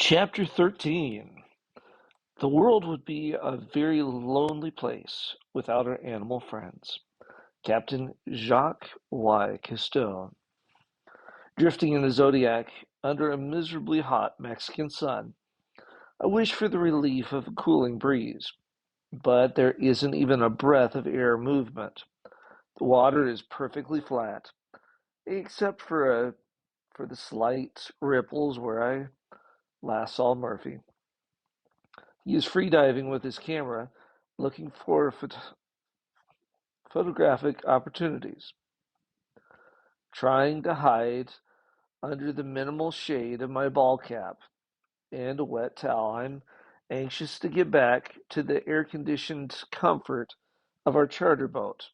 Chapter 13. The world would be a very lonely place without our animal friends. Captain Jacques Y. Cousteau. Drifting in the zodiac under a miserably hot Mexican sun, I wish for the relief of a cooling breeze, but there isn't even a breath of air movement. The water is perfectly flat, except for the slight ripples where I last saw Murphy. He is freediving with his camera, looking for photographic opportunities, trying to hide under the minimal shade of my ball cap and a wet towel. I'm anxious to get back to the air-conditioned comfort of our charter boat.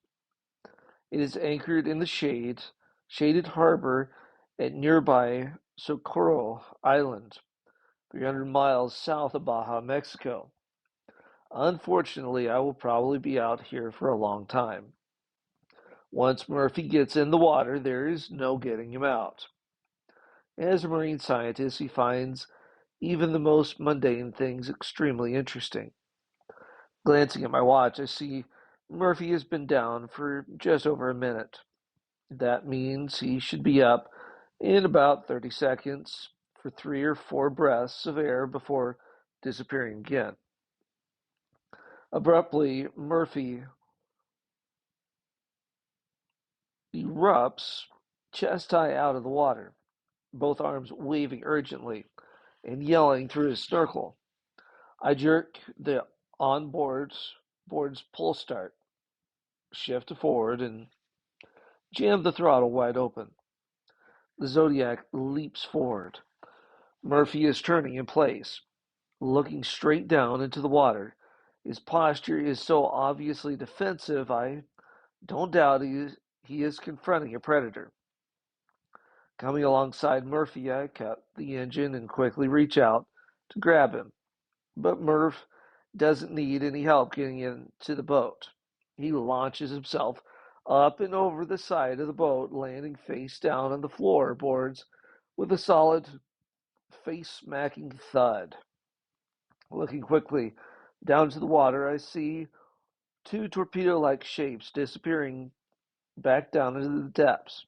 It is anchored in the shaded harbor at nearby Socorro Island, 300 miles south of Baja, Mexico. Unfortunately, I will probably be out here for a long time. Once Murphy gets in the water, there is no getting him out. As a marine scientist, he finds even the most mundane things extremely interesting. Glancing at my watch, I see Murphy has been down for just over a minute. That means he should be up in about 30 seconds for 3 or 4 breaths of air before disappearing again. Abruptly, Murphy erupts, chest high out of the water, both arms waving urgently and yelling through his snorkel. I jerk the board's pull start, shift to forward, and jam the throttle wide open. The Zodiac leaps forward. Murphy is turning in place, looking straight down into the water. His posture is so obviously defensive, I don't doubt he is confronting a predator. Coming alongside Murphy, I cut the engine and quickly reach out to grab him. But Murph doesn't need any help getting into the boat. He launches himself up and over the side of the boat, landing face down on the floorboards with a solid face-smacking thud. Looking quickly down to the water, I see 2 torpedo-like shapes disappearing back down into the depths.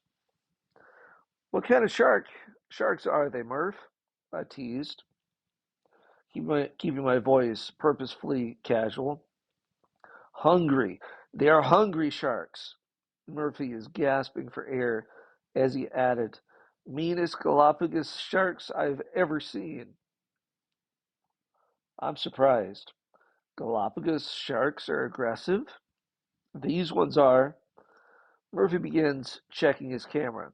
What kind of sharks are they, Murph? I teased, keeping my voice purposefully casual. Hungry. They are hungry sharks. Murphy is gasping for air as he added, meanest Galapagos sharks I've ever seen. I'm surprised. Galapagos sharks are aggressive? These ones are. Murphy begins checking his camera.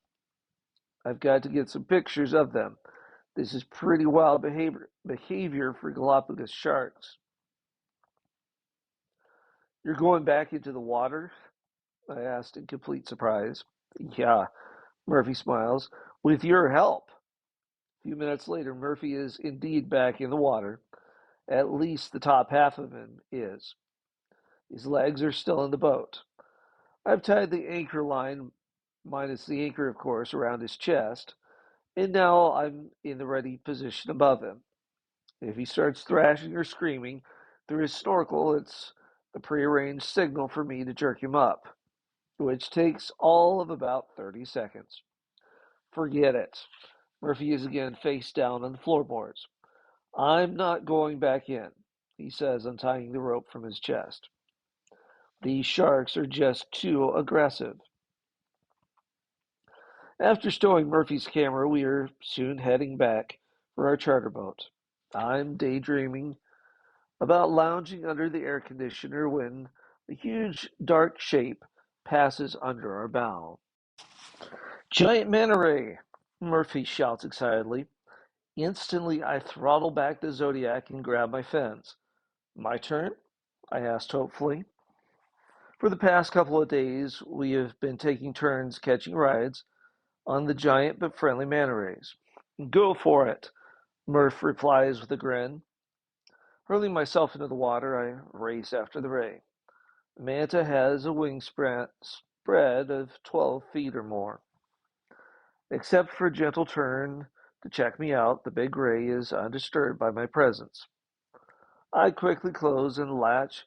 I've got to get some pictures of them. This is pretty wild behavior for Galapagos sharks. You're going back into the water? I asked in complete surprise. Yeah, Murphy smiles. With your help. A few minutes later, Murphy is indeed back in the water. At least the top half of him is. His legs are still in the boat. I've tied the anchor line, minus the anchor, of course, around his chest, and now I'm in the ready position above him. If he starts thrashing or screaming through his snorkel, it's the prearranged signal for me to jerk him up, which takes all of about 30 seconds. Forget it. Murphy is again face down on the floorboards. I'm not going back in, he says, untying the rope from his chest. These sharks are just too aggressive. After stowing Murphy's camera, we are soon heading back for our charter boat. I'm daydreaming about lounging under the air conditioner when the huge dark shape passes under our bow. Giant manta ray! Murphy shouts excitedly. Instantly, I throttle back the Zodiac and grab my fins. My turn? I asked hopefully. For the past couple of days, we have been taking turns catching rides on the giant but friendly manta rays. Go for it, Murph replies with a grin. Hurling myself into the water, I race after the ray. Manta has a spread of 12 feet or more. Except for a gentle turn to check me out. The big ray is undisturbed by my presence. I quickly close and latch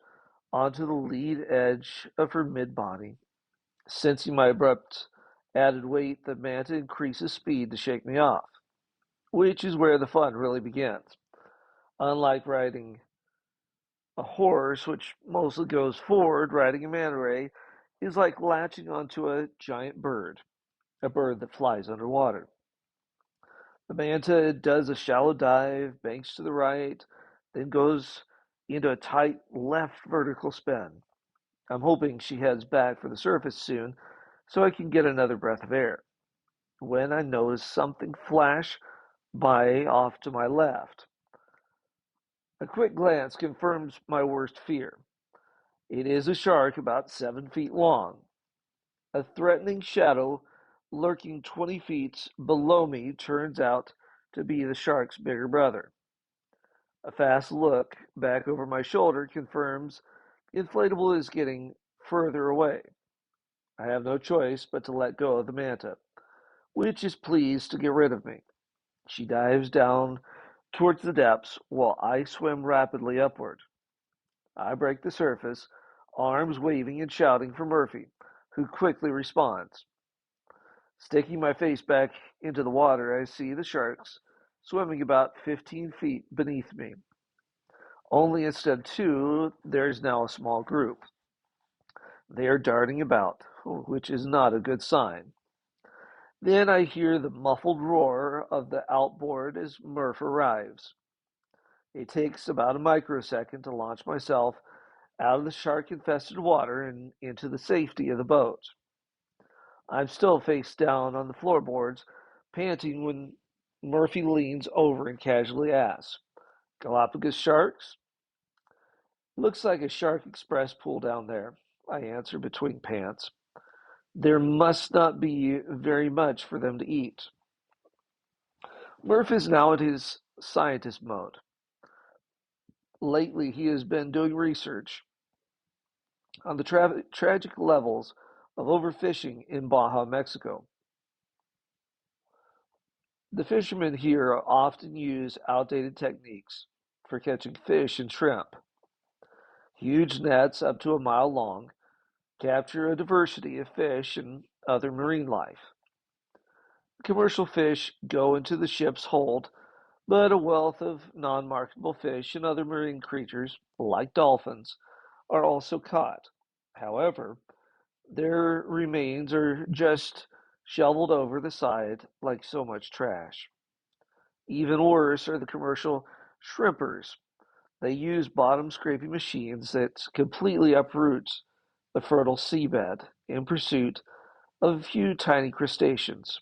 onto the lead edge of her mid-body. Sensing my abrupt added weight, the manta increases speed to shake me off, which is where the fun really begins. Unlike riding a horse, which mostly goes forward, riding a manta ray is like latching onto a giant bird, a bird that flies underwater. The manta does a shallow dive, banks to the right, then goes into a tight left vertical spin. I'm hoping she heads back for the surface soon so I can get another breath of air. When I notice something flash by off to my left. A quick glance confirms my worst fear. It is a shark about 7 feet long. A threatening shadow lurking 20 feet below me turns out to be the shark's bigger brother. A fast look back over my shoulder confirms the inflatable is getting further away. I have no choice but to let go of the manta, which is pleased to get rid of me. She dives down towards the depths while I swim rapidly upward. I break the surface, arms waving and shouting for Murphy, who quickly responds. Sticking my face back into the water, I see the sharks swimming about 15 feet beneath me. Only instead of two, there is now a small group. They are darting about, which is not a good sign. Then I hear the muffled roar of the outboard as Murph arrives. It takes about a microsecond to launch myself out of the shark-infested water and into the safety of the boat. I'm still face down on the floorboards, panting when Murphy leans over and casually asks, Galapagos sharks? Looks like a Shark Express pool down there, I answer between pants. There must not be very much for them to eat. Murph is now in his scientist mode. Lately, he has been doing research on the tragic levels of overfishing in Baja, Mexico. The fishermen here often use outdated techniques for catching fish and shrimp. Huge nets up to a mile long capture a diversity of fish and other marine life. Commercial fish go into the ship's hold, but a wealth of non-marketable fish and other marine creatures, like dolphins, are also caught. However, their remains are just shoveled over the side like so much trash. Even worse are the commercial shrimpers. They use bottom scraping machines that completely uproots the fertile seabed in pursuit of a few tiny crustaceans.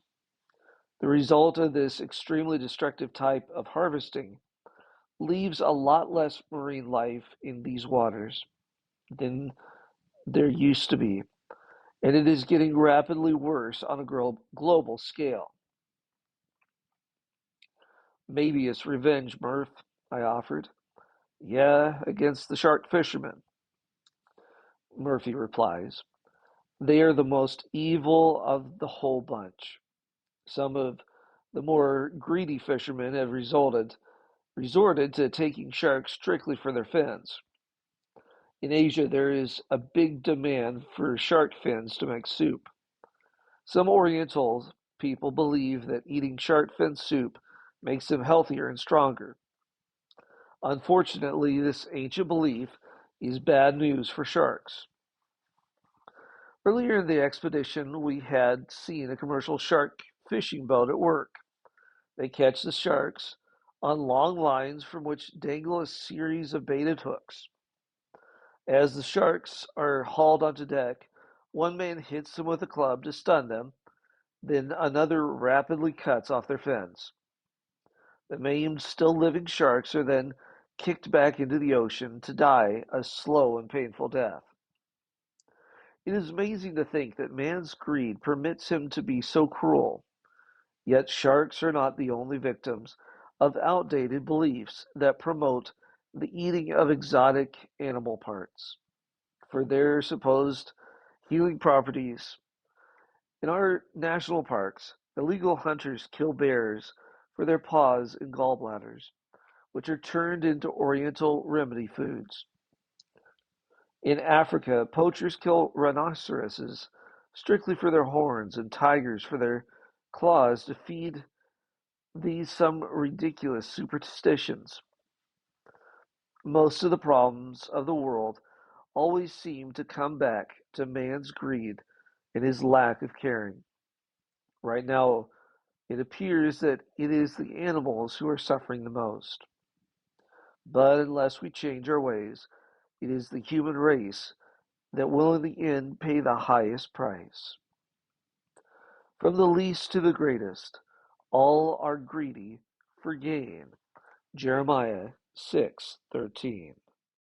The result of this extremely destructive type of harvesting leaves a lot less marine life in these waters than there used to be, and it is getting rapidly worse on a global scale. Maybe it's revenge, Murph, I offered. Yeah, against the shark fishermen, Murphy replies. They are the most evil of the whole bunch. Some of the more greedy fishermen have resorted to taking sharks strictly for their fins. In Asia, there is a big demand for shark fins to make soup. Some Oriental people believe that eating shark fin soup makes them healthier and stronger. Unfortunately, this ancient belief is bad news for sharks. Earlier in the expedition, we had seen a commercial shark fishing boat at work. They catch the sharks on long lines from which dangle a series of baited hooks. As the sharks are hauled onto deck, one man hits them with a club to stun them, then another rapidly cuts off their fins. The maimed, still living sharks are then kicked back into the ocean to die a slow and painful death. It is amazing to think that man's greed permits him to be so cruel. Yet sharks are not the only victims of outdated beliefs that promote the eating of exotic animal parts for their supposed healing properties. In our national parks, illegal hunters kill bears for their paws and gallbladders, which are turned into Oriental remedy foods. In Africa, poachers kill rhinoceroses strictly for their horns and tigers for their claws to feed these some ridiculous superstitions. Most of the problems of the world always seem to come back to man's greed and his lack of caring. Right now, it appears that it is the animals who are suffering the most. But unless we change our ways, it is the human race that will in the end pay the highest price. From the least to the greatest, all are greedy for gain. Jeremiah 6:13.